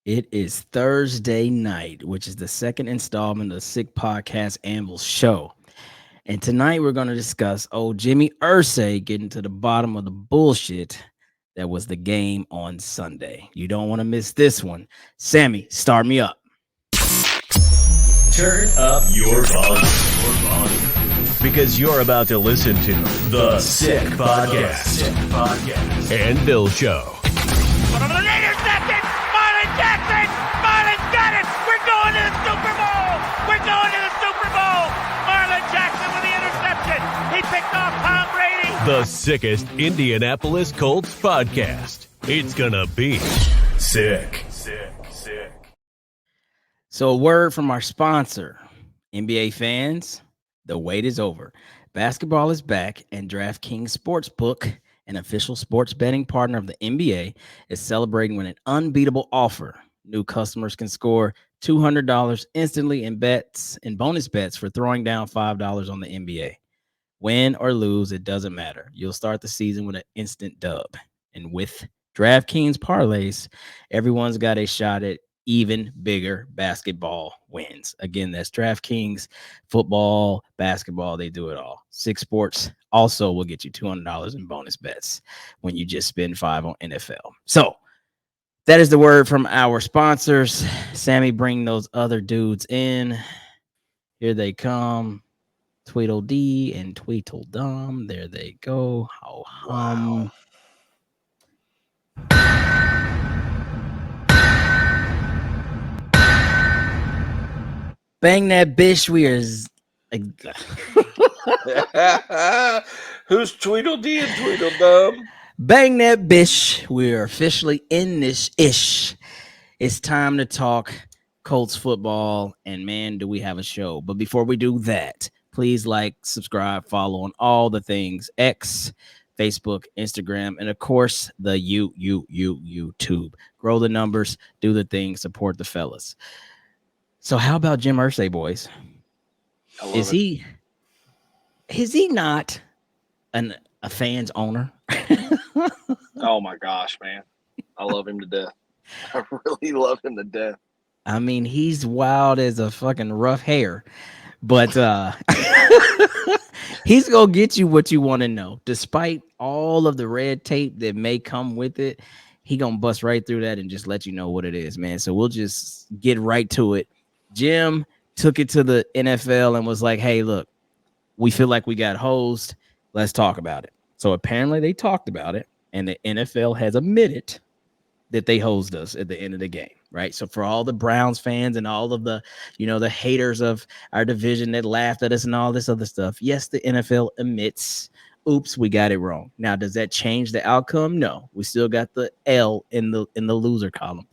It is Thursday night, which is the second installment of the Sick Podcast Anvil Show. And tonight we're going to discuss old Jimmy Irsay getting to the bottom of the bullshit that was the game on Sunday. You don't want to miss this one. Sammy, start me up. Turn up your volume. Because you're about to listen to The Sick Podcast. And Bill Show. Intercepted! Marlon Jackson! Marlon got it! We're going to the Super Bowl! We're going to the Super Bowl! Marlon Jackson with the interception! He picked off Tom Brady! The sickest Indianapolis Colts podcast. It's gonna be sick. So, a word from our sponsor, NBA fans, the wait is over. Basketball is back, and DraftKings Sportsbook, an official sports betting partner of the NBA, is celebrating with an unbeatable offer. New customers can score $200 instantly in bonus bets for throwing down $5 on the NBA. Win or lose, it doesn't matter. You'll start the season with an instant dub. And with DraftKings parlays, everyone's got a shot at even bigger basketball wins. Again, that's DraftKings, football, basketball, they do it all. Six Sports also will get you $200 in bonus bets when you just spend $5 on NFL. So that is the word from our sponsors. Sammy, bring those other dudes in. Here they come. Tweedledee and Tweedledum. There they go. How hum. Bang that bitch. We are. Who's Tweedledee and Tweedledum? Bang that bitch. We are officially in this ish. It's time to talk Colts football. And man, do we have a show. But before we do that, please like, subscribe, follow on all the things X, Facebook, Instagram, and of course, the YouTube. Grow the numbers, do the thing, support the fellas. So how about Jim Irsay, boys? Is he not a fan's owner? Oh my gosh, man. I love him to death. I really love him to death. I mean, he's wild as a fucking rough hair, but he's gonna get you what you want to know. Despite all of the red tape that may come with it, he gonna bust right through that and just let you know what it is, man. So we'll just get right to it. Jim took it to the NFL and was like, hey, look, we feel like we got hosed. Let's talk about it. So apparently they talked about it, and the NFL has admitted that they hosed us at the end of the game, right? So for all the Browns fans and all of the, the haters of our division that laughed at us and all this other stuff, yes, the NFL admits, oops, we got it wrong. Now, does that change the outcome? No, we still got the L in the loser column.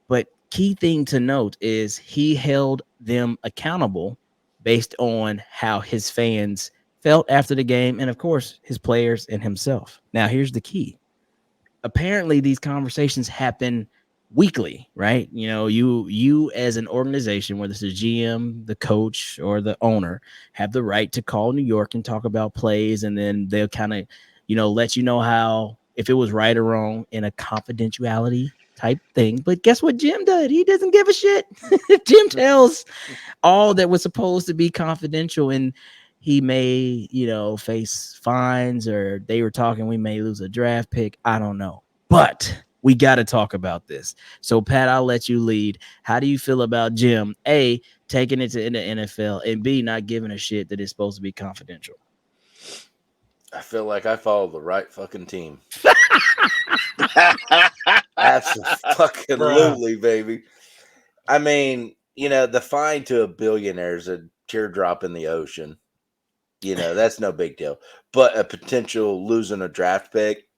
But key thing to note is he held them accountable based on how his fans felt after the game, and of course his players and himself. Now here's the key. Apparently these conversations happen weekly, right? You as an organization, whether it's the GM, the coach, or the owner, have the right to call New York and talk about plays, and then they'll kind of let you know how, if it was right or wrong, in a confidentiality type thing. But guess what Jim did? He doesn't give a shit. Jim tells all that was supposed to be confidential, and he may, face fines, or they were talking we may lose a draft pick. I don't know. But we got to talk about this. So, Pat, I'll let you lead. How do you feel about Jim, A, taking it to the NFL, and B, not giving a shit that it's supposed to be confidential? I feel like I follow the right fucking team. Absolutely, baby. I mean, the fine to a billionaire is a teardrop in the ocean. That's no big deal. But a potential losing a draft pick,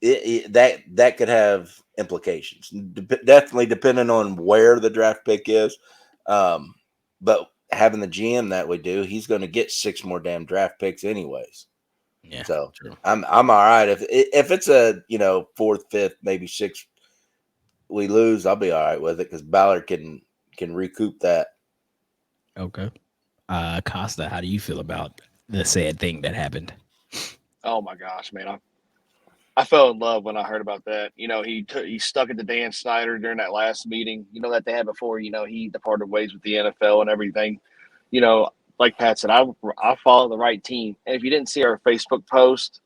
that could have implications. Definitely depending on where the draft pick is. But having the GM that we do, he's going to get 6 more damn draft picks anyways. Yeah. So true. I'm all right. If it's a 4th, 5th, maybe 6th, we lose, I'll be all right with it because Ballard can recoup that. Okay. Costa, how do you feel about the sad thing that happened? Oh my gosh, man! I fell in love when I heard about that. He stuck it to Dan Snyder during that last meeting. That they had before. He departed ways with the NFL and everything. You know, like Pat said, I follow the right team. And if you didn't see our Facebook post,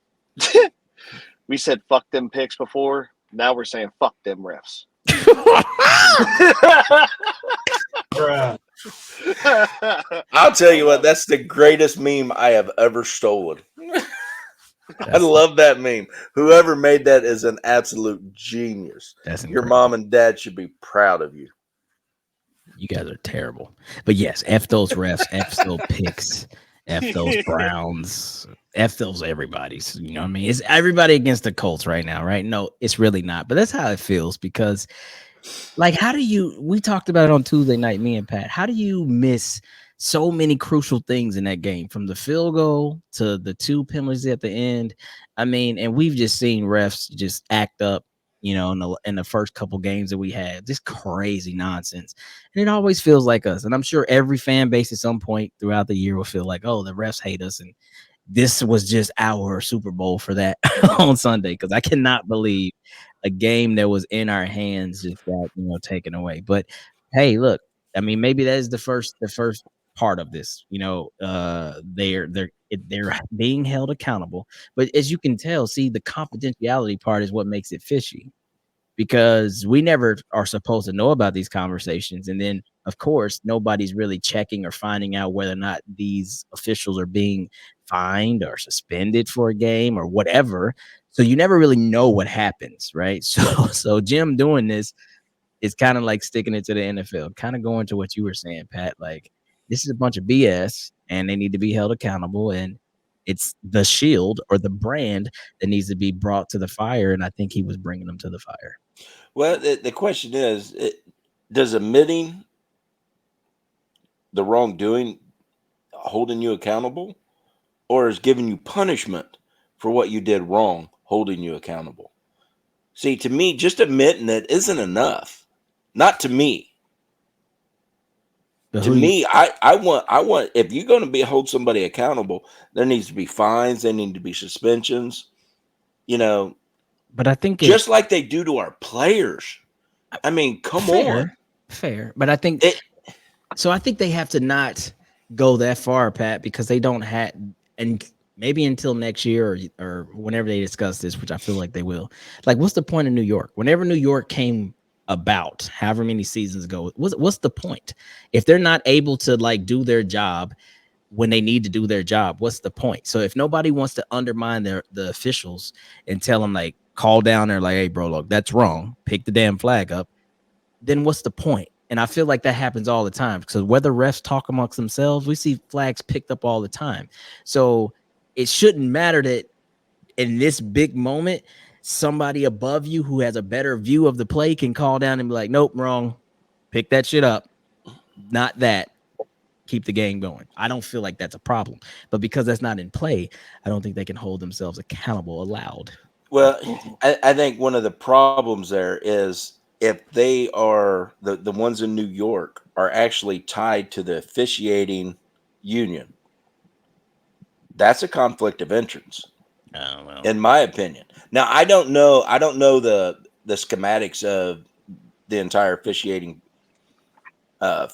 we said fuck them picks before. Now we're saying fuck them refs. Bruh. I'll tell you what, that's the greatest meme I have ever stolen. I love that meme. Whoever made that is an absolute genius. That's Your incredible. mom and dad should be proud of you. You guys are terrible. But yes, F those refs, F those picks, F those Browns, F those everybody's. You know what I mean? It's everybody against the Colts right now, right? No, it's really not. But that's how it feels because, like, we talked about it on Tuesday night, me and Pat. How do you miss so many crucial things in that game, from the field goal to the 2 penalties at the end? I mean, and we've just seen refs just act up, in the first couple games that we had, just crazy nonsense. And it always feels like us. And I'm sure every fan base at some point throughout the year will feel like, oh, the refs hate us. And this was just our Super Bowl for that on Sunday, because I cannot believe a game that was in our hands just got taken away. But hey, look, I mean, maybe that is the first part of this. They're being held accountable, but as you can tell, see, the confidentiality part is what makes it fishy, because we never are supposed to know about these conversations. And then, of course, nobody's really checking or finding out whether or not these officials are being fined or suspended for a game or whatever. So you never really know what happens, right? So Jim doing this is kind of like sticking it to the NFL, kind of going to what you were saying, Pat. Like, this is a bunch of BS and they need to be held accountable. And it's the shield or the brand that needs to be brought to the fire. And I think he was bringing them to the fire. Well, the question is, does admitting the wrongdoing holding you accountable, or is giving you punishment for what you did wrong holding you accountable? See, to me, just admitting it isn't enough. Not to me. But To me, I want if you're going to hold somebody accountable, there needs to be fines, there need to be suspensions, but I think just like they do to our players. I mean, come on. Fair. But I think I think they have to not go that far, Pat, because they don't have, and maybe until next year or whenever they discuss this, which I feel like they will. Like, what's the point of New York? Whenever New York came about, however many seasons ago, what's the point? If they're not able to do their job when they need to do their job, what's the point? So if nobody wants to undermine the officials and tell them, call down there, hey, bro, look, that's wrong, pick the damn flag up, then what's the point? And I feel like that happens all the time, because whether refs talk amongst themselves, we see flags picked up all the time. So it shouldn't matter that in this big moment, somebody above you who has a better view of the play can call down and be like, nope, wrong, pick that shit up. Not that. Keep the game going. I don't feel like that's a problem. But because that's not in play, I don't think they can hold themselves accountable aloud. Well, I think one of the problems there is, if they are the ones in New York are actually tied to the officiating union, that's a conflict of interest, in my opinion. Now, I don't know the schematics of the entire officiating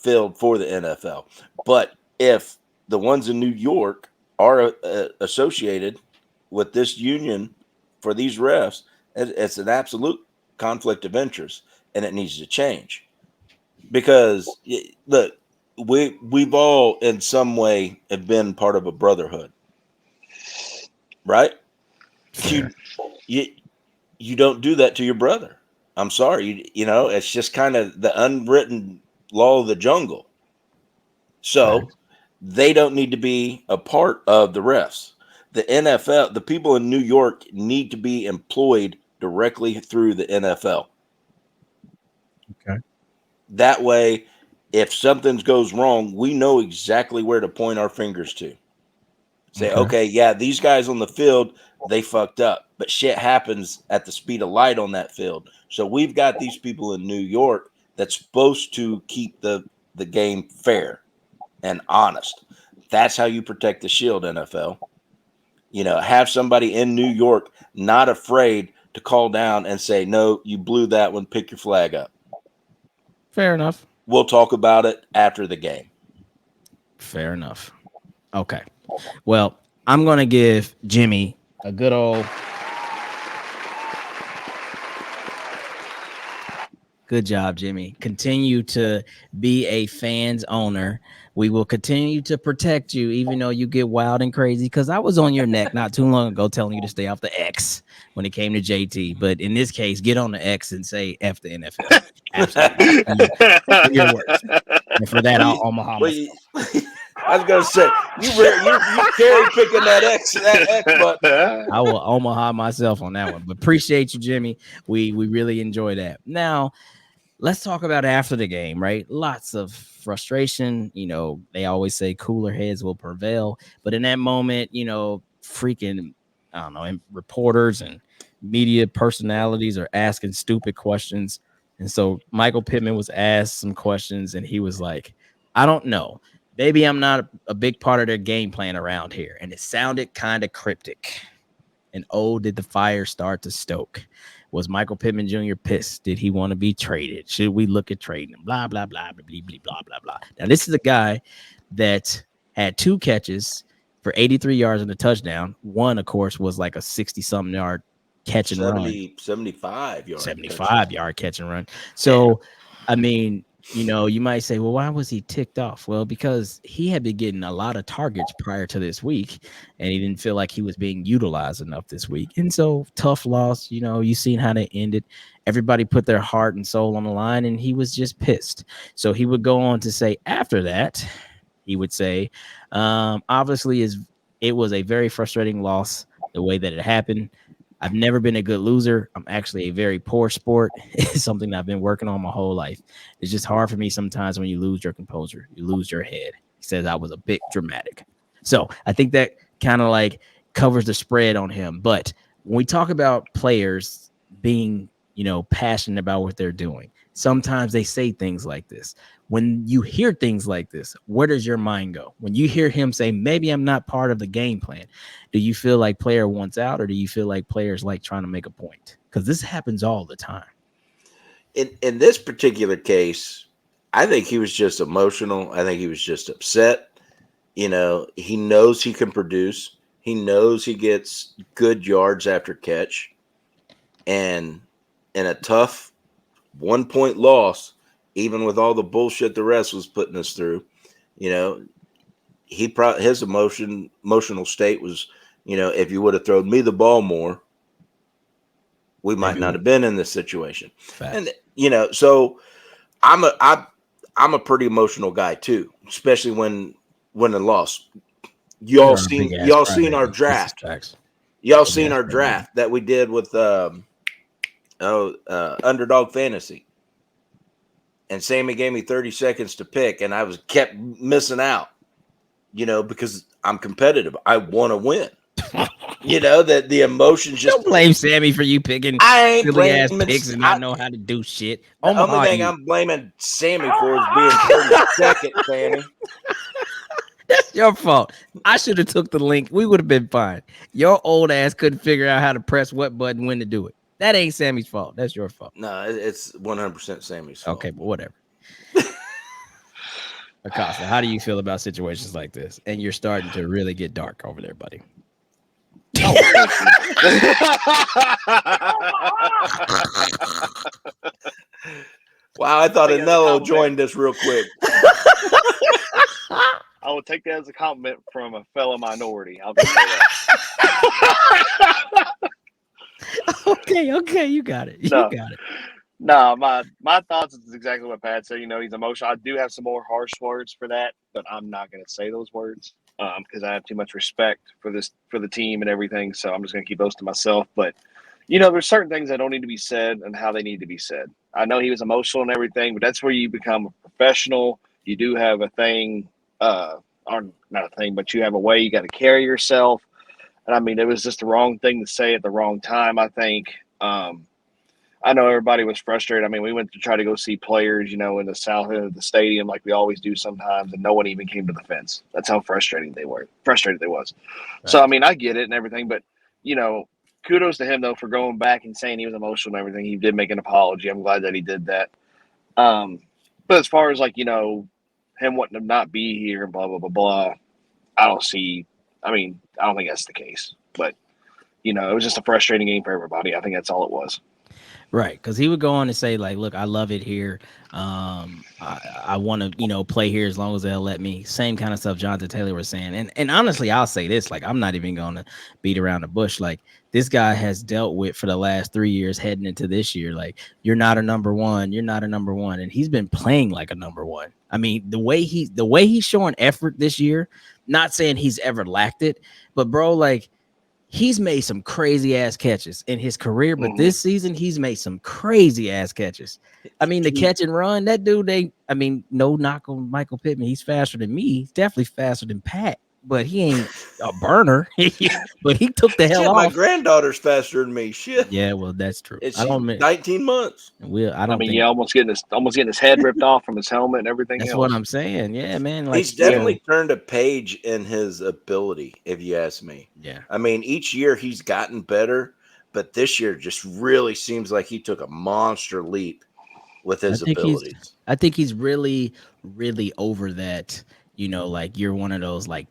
field for the NFL, but if the ones in New York are associated with this union for these refs, it's an absolute conflict of interest, and it needs to change. Because look, we've all in some way have been part of a brotherhood, right? You don't do that to your brother. I'm sorry, it's just kind of the unwritten law of the jungle. So they don't need to be a part of the refs. The NFL, the people in New York need to be employed directly through the NFL. Okay. That way, if something goes wrong, we know exactly where to point our fingers to. Say, okay, yeah, these guys on the field, they fucked up, but shit happens at the speed of light on that field. So we've got these people in New York that's supposed to keep the game fair and honest. That's how you protect the shield, NFL. have somebody in New York not afraid to call down and say, no, you blew that one, pick your flag up. Fair enough. We'll talk about it after the game. Fair enough. Okay. Well, I'm going to give Jimmy a good old good job, Jimmy. Continue to be a fan's owner. We will continue to protect you, even though you get wild and crazy. Because I was on your neck not too long ago telling you to stay off the X when it came to JT. But in this case, get on the X and say F the NFL. Absolutely. For your words. And for that, I'll Omaha myself. I was going to say, you carry picking that X button. I will Omaha myself on that one. But appreciate you, Jimmy. We really enjoy that. Now, let's talk about after the game, right? Lots of frustration. They always say cooler heads will prevail. But in that moment, freaking, I don't know, reporters and media personalities are asking stupid questions. And so Michael Pittman was asked some questions, and he was like, I don't know. Maybe I'm not a big part of their game plan around here. And it sounded kind of cryptic. And did the fire start to stoke? Was Michael Pittman Jr. pissed? Did he want to be traded? Should we look at trading him? Blah, blah, blah, blah, blah, blah, blah, blah. Now, this is a guy that had 2 catches for 83 yards and a touchdown. One, of course, was like a 60-something yard catch and run. 75 yard catch and run. So, I mean, you might say, well, why was he ticked off? Well, because he had been getting a lot of targets prior to this week, and he didn't feel like he was being utilized enough this week. And so, tough loss. You seen how they ended. Everybody put their heart and soul on the line, and he was just pissed. So he would go on to say after that, he would say, obviously, it was a very frustrating loss the way that it happened. I've never been a good loser. I'm actually a very poor sport. It's something that I've been working on my whole life. It's just hard for me sometimes when you lose your composure, you lose your head. He says I was a bit dramatic. So I think that kind of like covers the spread on him. But when we talk about players being, passionate about what they're doing, sometimes they say things like this. When you hear things like this, where does your mind go? When you hear him say, maybe I'm not part of the game plan, do you feel like player wants out, or do you feel like players like trying to make a point? Because this happens all the time. In this particular case, I think he was just emotional. I think he was just upset. He knows he can produce. He knows he gets good yards after catch. And in a tough 1-point loss, even with all the bullshit the rest was putting us through, his emotional state was, if you would have thrown me the ball more, we might not have been in this situation. Facts. And so I'm a pretty emotional guy too, especially when the loss. Y'all seen our draft. Y'all seen our draft that we did with Underdog Fantasy. And Sammy gave me 30 seconds to pick, and I kept missing out, because I'm competitive. I want to win. That the emotions just. Don't blame Sammy for you picking silly ass picks and not know how to do shit. The only thing I'm blaming Sammy for is being 32nd, Sammy. That's your fault. I should have took the link. We would have been fine. Your old ass couldn't figure out how to press what button when to do it. That ain't Sammy's fault. That's your fault. No, it's 100% Sammy's fault. Okay, but whatever. Acosta, how do you feel about situations like this? And you're starting to really get dark over there, buddy. Wow, I thought Anello joined us real quick. I would take that as a compliment from a fellow minority. I'll just say that. Okay, you got it. You got it. No, my thoughts is exactly what Pat said. He's emotional. I do have some more harsh words for that, but I'm not going to say those words because I have too much respect for the team and everything. So I'm just going to keep those to myself. But there's certain things that don't need to be said and how they need to be said. I know he was emotional and everything, but that's where you become a professional. You do have a thing, or not a thing, but you have a way you got to carry yourself. And I mean, it was just the wrong thing to say at the wrong time, I think. I know everybody was frustrated. I mean, we went to try to go see players, in the south end of the stadium, like we always do sometimes, and no one even came to the fence. That's how frustrated they was. So, I Right. mean, I get it and everything, but you know, kudos to him though for going back and saying he was emotional and everything. He did make an apology. I'm glad that he did that. Um, but as far as like him wanting to not be here and blah blah blah blah, I don't see. I mean, I don't think that's the case. But it was just a frustrating game for everybody. I think that's all it was. Right, because he would go on to say, like, "Look, I love it here. I want to, play here as long as they'll let me." Same kind of stuff Jonathan Taylor was saying, and honestly, I'll say this: like, I'm not even going to beat around the bush. Like, this guy has dealt with for the last 3 years, heading into this year. Like, you're not a number one, you're not a number one, and he's been playing like a number one. I mean, the way he's showing effort this year. Not saying he's ever lacked it, but bro, like he's made some crazy ass catches in his career, but Mm-hmm. this season he's made some crazy ass catches. I mean, the catch and run, that dude, no knock on Michael Pittman. He's faster than me. He's definitely faster than Pat, but he ain't a burner. But he took the hell Shit, my off. granddaughter's faster than me. Shit. Yeah, well, that's true. And I she's don't mean 19 months. I I don't mean, think yeah, almost getting his head ripped off from his helmet and everything that's what else. I'm saying. Yeah, man. Like He's still, definitely turned a page in his ability, if you ask me. yeah. I mean, each year he's gotten better, but this year just really seems like he took a monster leap with I his think he's abilities. I think he's really, really over that. Like you're one of those like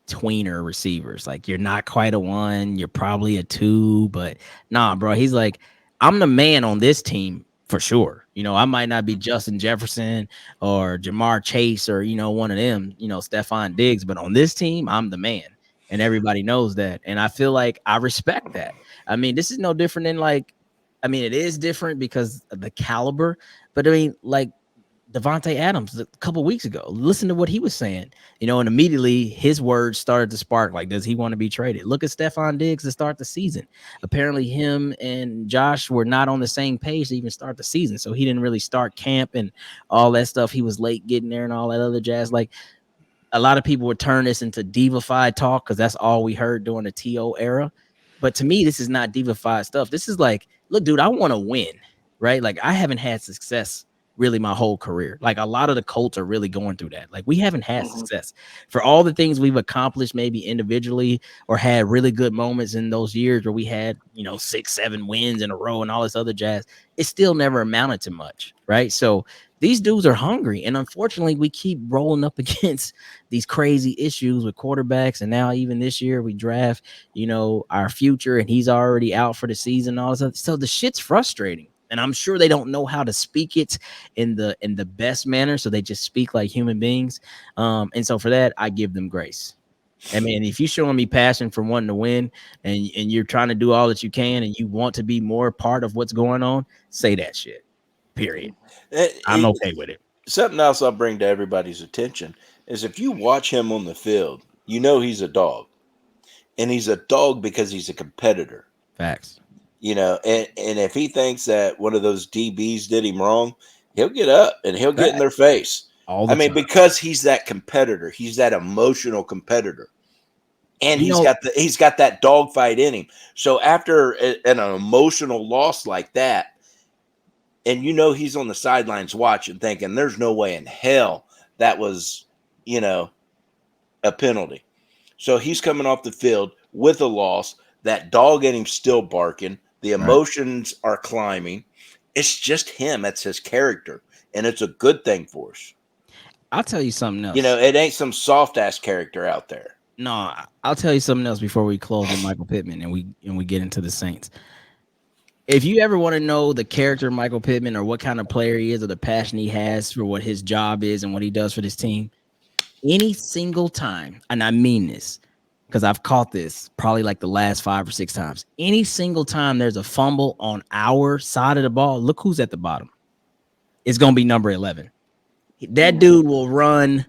tweener receivers. Like you're not quite a one, you're probably a two, but nah, bro. He's like, I'm the man on this team for sure. I might not be Justin Jefferson or Jamar Chase or one of them, Stephon Diggs, but on this team, I'm the man. And everybody knows that. And I feel like I respect that. I mean, this is no different than it is different because of the caliber, but I mean, like Devontae Adams a couple weeks ago. Listen to what he was saying, and immediately his words started to spark. Like, does he want to be traded? Look at Stephon Diggs to start the season. Apparently, him and Josh were not on the same page to even start the season, so he didn't really start camp and all that stuff. He was late getting there and all that other jazz. Like, a lot of people would turn this into diva-fied talk because that's all we heard during the TO era. But to me, this is not diva-fied stuff. This is like, look, dude, I want to win, right? Like, I haven't had success really my whole career. Like, a lot of the Colts are really going through that. Like, we haven't had Mm-hmm. success for all the things we've accomplished, maybe individually, or had really good moments in those years where we had, 6-7 wins in a row and all this other jazz. It still never amounted to much, right? So these dudes are hungry, and unfortunately, we keep rolling up against these crazy issues with quarterbacks. And now, even this year, we draft, our future, and he's already out for the season. And all this other. So the shit's frustrating, and I'm sure they don't know how to speak it in the best manner. So they just speak like human beings. And so for that, I give them grace. I mean, if you're showing me passion for wanting to win, and you're trying to do all that you can, and you want to be more part of what's going on, say that shit. Period. I'm okay with it. Something else I'll bring to everybody's attention is if you watch him on the field, he's a dog. And he's a dog because he's a competitor. Facts. And if he thinks that one of those DBs did him wrong, he'll get up and he'll get in their Facts. face. All I the mean, time. because he's that competitor, he's that emotional competitor. And You he's know, got that dogfight in him. So after an emotional loss like that, and he's on the sidelines watching, thinking, "There's no way in hell that was, a penalty." So he's coming off the field with a loss. That dog in him still barking. The right. emotions are climbing. It's just him. That's his character, and it's a good thing for us. I'll tell you something else. It ain't some soft ass character out there. No, I'll tell you something else before we close with Michael Pittman and we get into the Saints. If you ever want to know the character of Michael Pittman or what kind of player he is or the passion he has for what his job is and what he does for this team, any single time, and I mean this because I've caught this probably like the last 5 or 6 times. Any single time there's a fumble on our side of the ball, look who's at the bottom. It's going to be number 11. That dude will run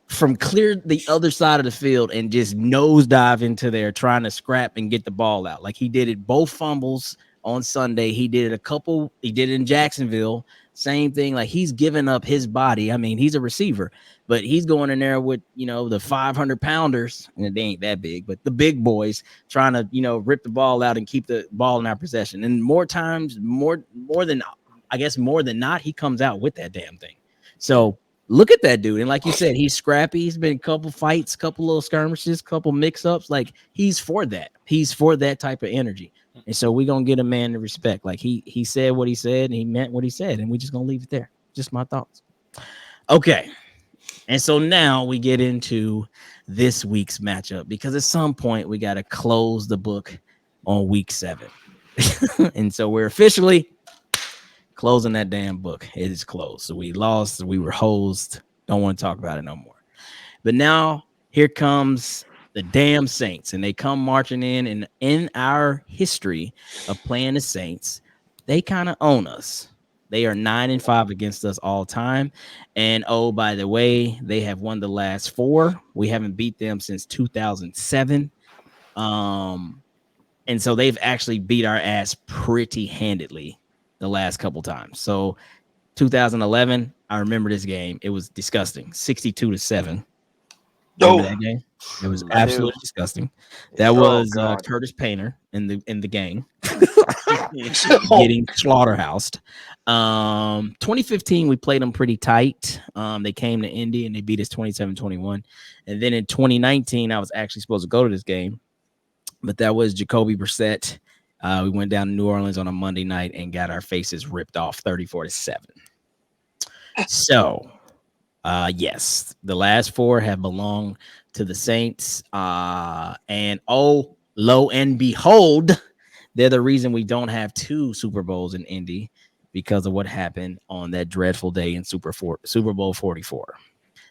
from clear the other side of the field and just nosedive into there trying to scrap and get the ball out. Like he did it both fumbles on Sunday. He did it in Jacksonville. Same thing. Like, he's giving up his body. I mean, he's a receiver, but he's going in there with, the 500 pounders, and they ain't that big, but the big boys trying to, rip the ball out and keep the ball in our possession. And more times, more than not, he comes out with that damn thing. So look at that dude. And like you said, he's scrappy. He's been a couple fights, couple little skirmishes, couple mix-ups. Like, he's for that. He's for that type of energy. And so we're going to get a man to respect. Like, he said what he said, and he meant what he said. And we're just going to leave it there. Just my thoughts. Okay. And so now we get into this week's matchup, because at some point we got to close the book on week 7. And so we're officially closing that damn book. It is closed. So we lost. We were hosed. Don't want to talk about it no more. But now here comes the damn Saints, and they come marching in. And in our history of playing the Saints, they kind of own us. They are 9-5 against us all time. And oh, by the way, they have won the last 4. We haven't beat them since 2007. And so they've actually beat our ass pretty handedly the last couple times. So 2011, I remember this game. It was disgusting. 62-7. Remember that game? It was absolutely disgusting. That was Curtis Painter in the gang getting slaughterhoused. 2015, we played them pretty tight. They came to Indy and they beat us 27-21. And then in 2019, I was actually supposed to go to this game, but that was Jacoby Brissett. We went down to New Orleans on a Monday night and got our faces ripped off 34-7. So, yes, the last 4 have belonged to the Saints. And oh, lo and behold, they're the reason we don't have 2 Super Bowls in Indy, because of what happened on that dreadful day in Super Bowl 44.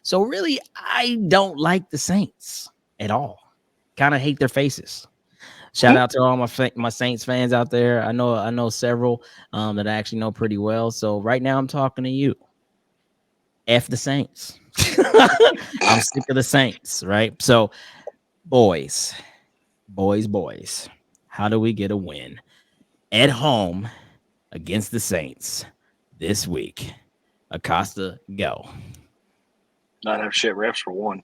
So really, I don't like the Saints at all. Kind of hate their faces. Shout out to all my Saints fans out there. I know several that I actually know pretty well. So right now I'm talking to you. F the Saints. I'm sick of the Saints, right? So boys, how do we get a win at home against the Saints this week? Acosta, go. Not have shit refs for one.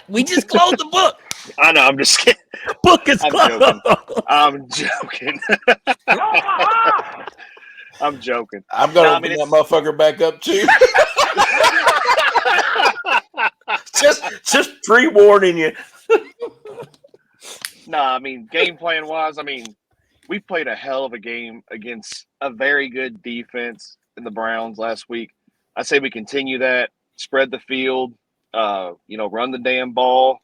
We just closed the book. I know. I'm just kidding. The book is closed. I'm joking. I'm joking. I'm gonna open that motherfucker back up too. just pre-warning you. I mean, game plan wise, we played a hell of a game against a very good defense in the Browns last week. I say we continue that, spread the field, run the damn ball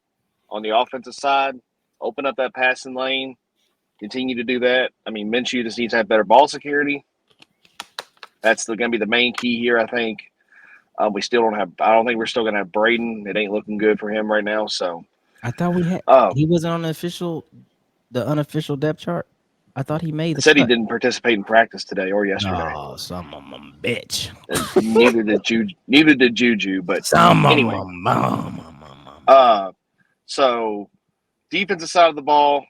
on the offensive side, open up that passing lane, continue to do that. Minshew just needs to have better ball security. That's going to be the main key here, I think. I don't think we're still going to have Braden. It ain't looking good for him right now. So I thought we had, he wasn't on the unofficial depth chart. I thought he made the said cut. He didn't participate in practice today or yesterday. Oh, some of them bitch. Neither did Juju, but anyway. So defensive side of the ball,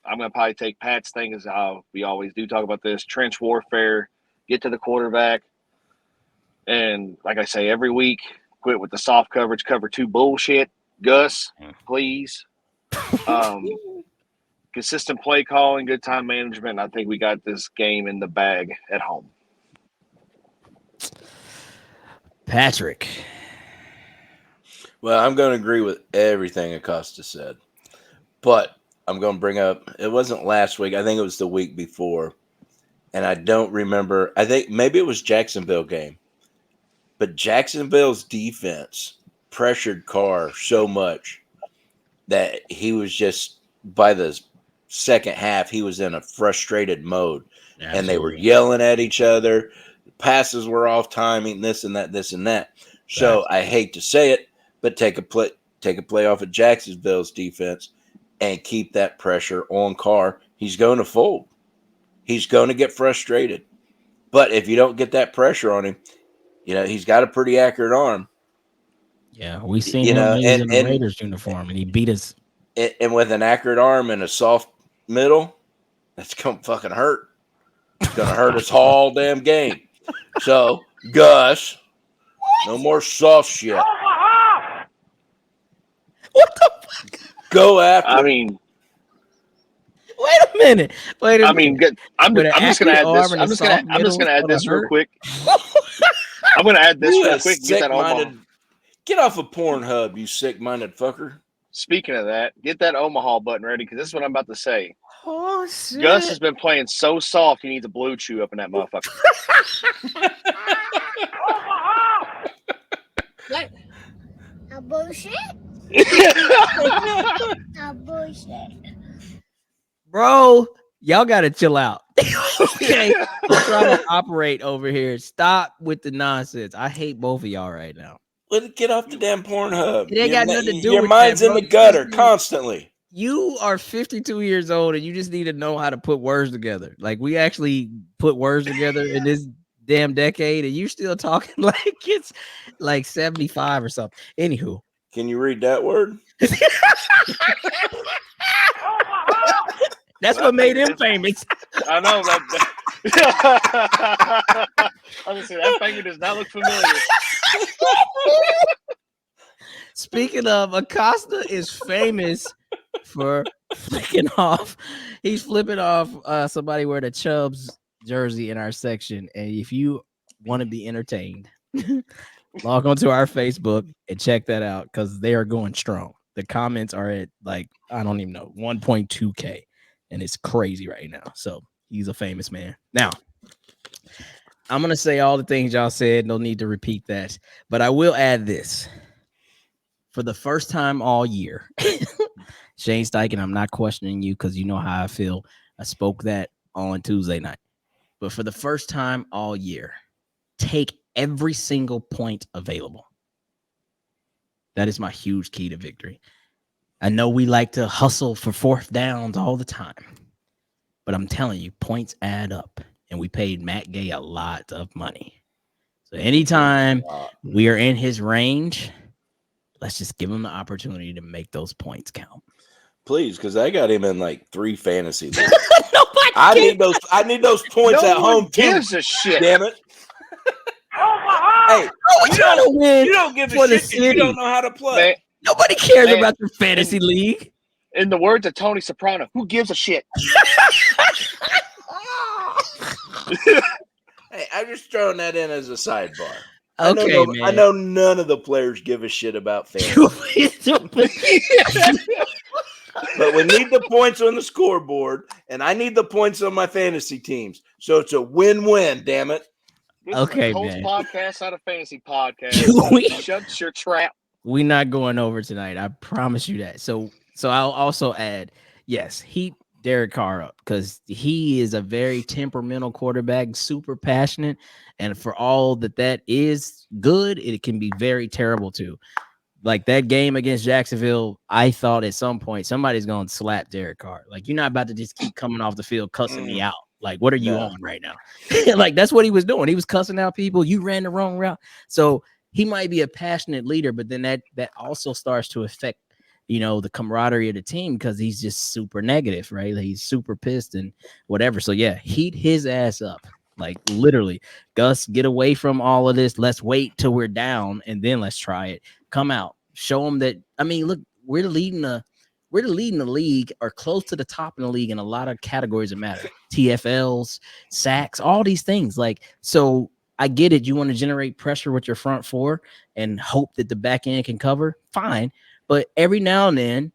I'm going to probably take Pat's thing, as we always do talk about this, trench warfare, get to the quarterback. And like I say, every week, quit with the soft coverage, cover 2 bullshit. Gus, please. Consistent play calling, good time management. I think we got this game in the bag at home. Patrick. Well, I'm going to agree with everything Acosta said. But I'm going to bring up, it wasn't last week. I think it was the week before. And I don't remember. I think maybe it was Jacksonville game. But Jacksonville's defense pressured Carr so much that he was just, by the second half, he was in a frustrated mode. Absolutely. And they were yelling at each other. Passes were off timing, this and that. So I hate to say it, but take a play off of Jacksonville's defense and keep that pressure on Carr. He's going to fold. He's going to get frustrated. But if you don't get that pressure on him, he's got a pretty accurate arm. Yeah, we seen him when he was in the Raiders uniform, and he beat us. And with an accurate arm and a soft middle, That's going to fucking hurt. It's going to hurt us all damn game. So, Gus, no more soft shit. What the fuck? Go after. I mean, Wait a minute. I mean, I'm With an just gonna accurate add this. arm and a I'm just soft gonna add middle this gonna real hurt? quick. I'm gonna add this You real a quick. Get that Omaha. sick-minded. Get off of Pornhub, you sick-minded fucker. Speaking of that, get that Omaha button ready because this is what I'm about to say. Oh shit. Gus has been playing so soft, he needs a blue chew up in that motherfucker. What? A bullshit? A bullshit. Bro, y'all gotta chill out. Okay. I'm trying to operate over here. Stop with the nonsense. I hate both of y'all right now. Get off the damn Pornhub. It ain't got nothing to do Your with mind's that, in bro. the gutter constantly. You are 52 years old and you just need to know how to put words together. Like we actually put words together in this damn decade, and you still talking like it's like 75 or something. Anywho. Can you read that word? That's what made him famous. I know that. I was gonna say that finger does not look familiar. Speaking of, Acosta is famous for flicking off. He's flipping off somebody wearing a Chubbs jersey in our section. And if you want to be entertained, log onto our Facebook and check that out because they are going strong. The comments are at like, I don't even know, 1.2K. And it's crazy right now. So he's a famous man. Now, I'm going to say all the things y'all said. No need to repeat that. But I will add this. For the first time all year, Shane Steichen, I'm not questioning you because you know how I feel. I spoke that on Tuesday night. But for the first time all year, take every single point available. That is my huge key to victory. I know we like to hustle for fourth downs all the time, but I'm telling you, points add up, and we paid Matt Gay a lot of money. So anytime we are in his range, let's just give him the opportunity to make those points count. Please, because I got him in like 3 fantasy leagues. I need those points at home too. Gives a shit. Damn it. Hey, you don't give a for the shit if you don't know how to play. Man, Nobody cares about your fantasy league. in the words of Tony Soprano, who gives a shit? Hey, I'm just throwing that in as a sidebar. Okay, man. I know none of the players give a shit about fantasy. But we need the points on the scoreboard, and I need the points on my fantasy teams. So it's a win-win, damn it. This Okay, is a Colts man. podcast, not a fantasy podcast. Shut your trap. We're not going over tonight. I promise you that. So I'll also add, yes, heat Derek Carr up because he is a very temperamental quarterback, super passionate. And for all that is good, it can be very terrible too. Like that game against Jacksonville, I thought at some point somebody's going to slap Derek Carr. Like, you're not about to just keep coming off the field cussing me out. Like, what are you on right now? Like, that's what he was doing. He was cussing out people. You ran the wrong route. So he might be a passionate leader, but then that also starts to affect, the camaraderie of the team because he's just super negative, right? Like, he's super pissed and whatever. So, yeah, heat his ass up. Like, literally, Gus, get away from all of this. Let's wait till we're down, and then let's try it. Come out. Show them that. I mean, look, we're leading the league or close to the top in the league in a lot of categories that matter. TFLs, sacks, all these things. Like, so I get it. You want to generate pressure with your front four and hope that the back end can cover. Fine. But every now and then,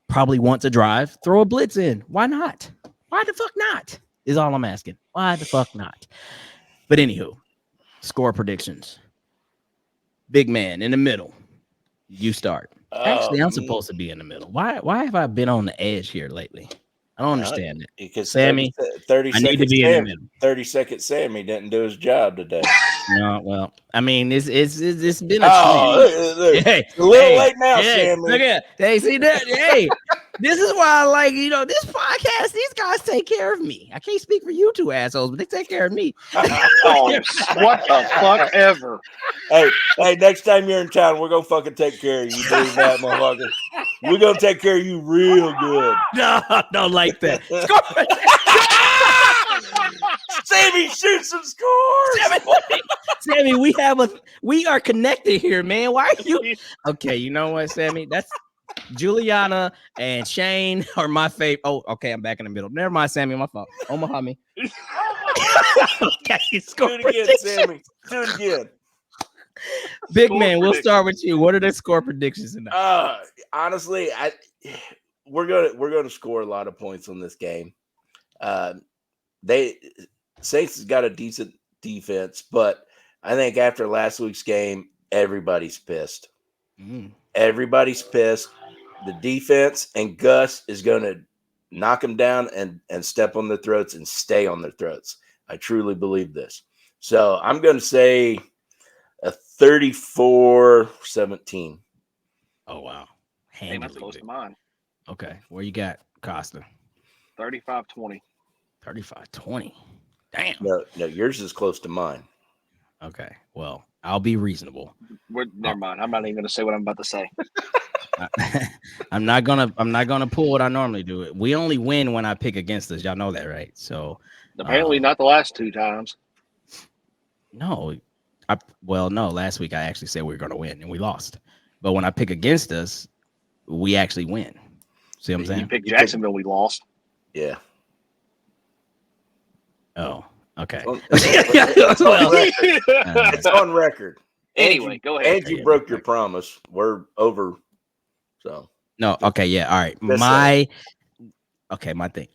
probably want to drive, throw a blitz in. Why not? Why the fuck not? Is all I'm asking. Why the fuck not? But anywho, score predictions. Big man in the middle. You start. Actually, I'm supposed to be in the middle. Why have I been on the edge here lately? I don't understand it. Because Sammy, 30 I need to be in the middle. 30-second Sammy didn't do his job today. No, well, I mean, it's been a look, hey, a little late now, Sammy. Look at hey, see that? Hey, this is why I like, this podcast. These guys take care of me. I can't speak for you two assholes, but they take care of me. Oh, what the fuck ever. Hey, next time you're in town, we're gonna fucking take care of you, believe that, motherfucker. We're gonna take care of you real good. No, don't like that. Sammy, shoot some scores. Sammy, we are connected here, man. Why are you? Okay, you know what, Sammy? That's Juliana and Shane are my favorite. Oh, okay, I'm back in the middle. Never mind, Sammy, my fault. Omaha me. Okay, Do score it again, prediction. Sammy. Do it again. Big Score man, we'll prediction. start with you. What are the score predictions tonight? Honestly, we're gonna score a lot of points on this game. Saints has got a decent defense, but I think after last week's game, everybody's pissed. Everybody's pissed. The defense and Gus is going to knock them down and step on their throats and stay on their throats. I truly believe this. So I'm going to say a 34-17. Oh, wow. Damn, that's close to mine. Okay, where you got Costa? 35-20. 35-20. Damn. No, yours is close to mine. Okay, well, I'll be reasonable. Never mind. I'm not even going to say what I'm about to say. I'm not gonna pull what I normally do. We only win when I pick against us. Y'all know that, right? So Apparently not the last 2 times. no. Last week I actually said we were gonna win and we lost. But when I pick against us, we actually win. See what I'm saying? You picked Jacksonville, we lost. Yeah. Oh, okay. It's on record. Anyway, go ahead. And you broke your promise. We're over. So No, okay, yeah, all right. That's My thing.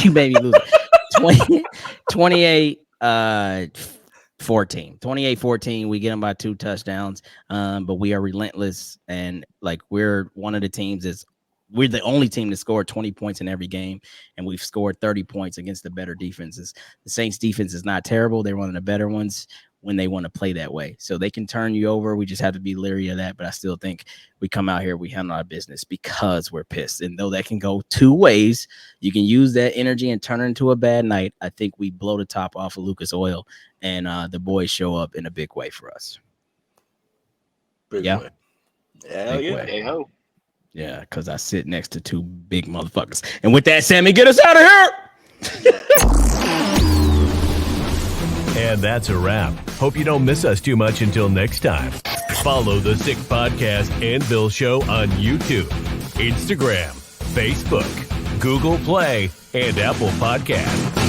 You made me lose. 28-14. We get them by 2 touchdowns. But we are relentless, and like we're one of the teams we're the only team that scored 20 points in every game, and we've scored 30 points against the better defenses. The Saints defense is not terrible. They're one of the better ones when they want to play that way. So they can turn you over. We just have to be leery of that. But I still think we come out here, we handle our business because we're pissed. And though that can go 2 ways, you can use that energy and turn it into a bad night. I think we blow the top off of Lucas Oil, and the boys show up in a big way for us. big Yeah. way. Hell Big yeah. way. Hey ho. Yeah, because I sit next to 2 big motherfuckers. And with that, Sammy, get us out of here. And that's a wrap. Hope you don't miss us too much until next time. Follow the Sick Podcast and Bill Show on YouTube, Instagram, Facebook, Google Play, and Apple Podcasts.